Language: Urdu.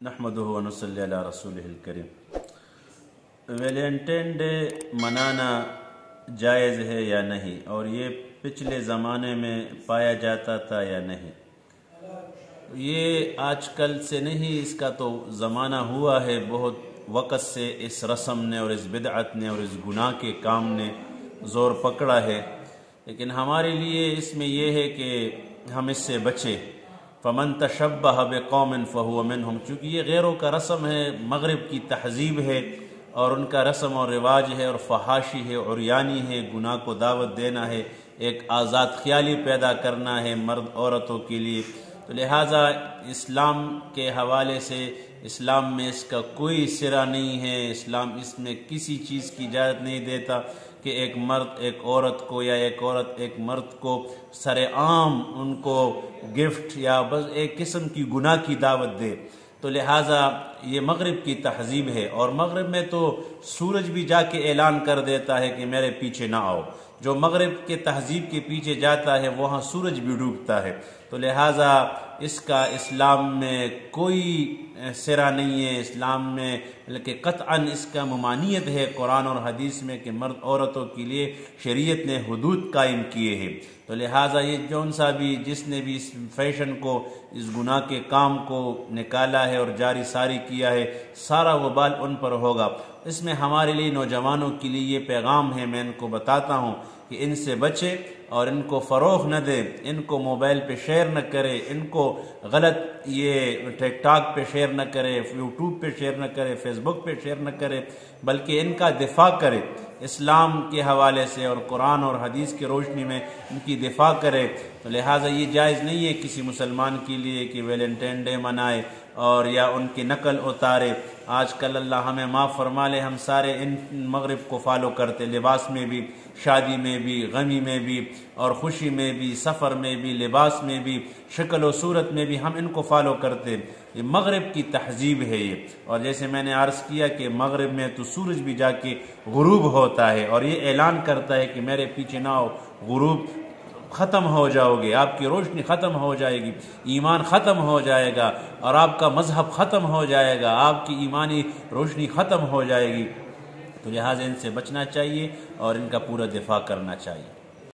نحمدہ و نصلی علی رسولہ الکریم۔ ویلنٹائن ڈے منانا جائز ہے یا نہیں، اور یہ پچھلے زمانے میں پایا جاتا تھا یا نہیں؟ یہ آج کل سے نہیں، اس کا تو زمانہ ہوا ہے بہت وقت سے۔ اس رسم نے اور اس بدعت نے اور اس گناہ کے کام نے زور پکڑا ہے، لیکن ہمارے لیے اس میں یہ ہے کہ ہم اس سے بچیں۔ فمن تشبہ بقوم فہو منہم، چونکہ یہ غیروں کا رسم ہے، مغرب کی تہذیب ہے اور ان کا رسم اور رواج ہے، اور فحاشی ہے، عریانی ہے، گناہ کو دعوت دینا ہے، ایک آزاد خیالی پیدا کرنا ہے مرد عورتوں کے لیے۔ تو لہٰذا اسلام کے حوالے سے اسلام میں اس کا کوئی سرا نہیں ہے۔ اسلام اس میں کسی چیز کی اجازت نہیں دیتا کہ ایک مرد ایک عورت کو یا ایک عورت ایک مرد کو سر عام ان کو گفٹ یا بس ایک قسم کی گناہ کی دعوت دے۔ تو لہٰذا یہ مغرب کی تہذیب ہے، اور مغرب میں تو سورج بھی جا کے اعلان کر دیتا ہے کہ میرے پیچھے نہ آؤ۔ جو مغرب کے تہذیب کے پیچھے جاتا ہے وہاں سورج بھی ڈوبتا ہے۔ تو لہٰذا اس کا اسلام میں کوئی سرا نہیں ہے، اسلام میں بلکہ قطعاً اس کا ممانعت ہے قرآن اور حدیث میں کہ مرد عورتوں کے لیے شریعت نے حدود قائم کیے ہیں۔ تو لہٰذا یہ جون سا بھی جس نے بھی اس فیشن کو، اس گناہ کے کام کو نکالا ہے اور جاری ساری کیا ہے، سارا وبال ان پر ہوگا۔ اس میں ہمارے لیے نوجوانوں کے لیے یہ پیغام ہے، میں ان کو بتاتا ہوں کہ ان سے بچے اور ان کو فروغ نہ دے، ان کو موبائل پہ شیئر نہ کرے، ان کو غلط یہ ٹک ٹاک پہ شیئر نہ کرے، یوٹیوب پہ شیئر نہ کرے، فیس بک پہ شیئر نہ کرے، بلکہ ان کا دفاع کرے اسلام کے حوالے سے اور قرآن اور حدیث کی روشنی میں ان کی دفاع کرے۔ تو لہٰذا یہ جائز نہیں ہے کسی مسلمان کے لیے کہ ویلنٹائن ڈے منائے اور یا ان کی نقل اتارے۔ آج کل اللہ ہمیں معاف فرما لے، ہم سارے ان مغرب کو فالو کرتے، لباس میں بھی، شادی میں بھی، غمی میں بھی اور خوشی میں بھی، سفر میں بھی، لباس میں بھی، شکل و صورت میں بھی ہم ان کو فالو کرتے۔ یہ مغرب کی تہذیب ہے یہ، اور جیسے میں نے عرض کیا کہ مغرب میں تو سورج بھی جا کے غروب ہوتا ہے اور یہ اعلان کرتا ہے کہ میرے پیچھے نہ ہو، غروب ختم ہو جاؤ گے، آپ کی روشنی ختم ہو جائے گی، ایمان ختم ہو جائے گا اور آپ کا مذہب ختم ہو جائے گا، آپ کی ایمانی روشنی ختم ہو جائے گی۔ تو لہٰذا ان سے بچنا چاہیے اور ان کا پورا دفاع کرنا چاہیے۔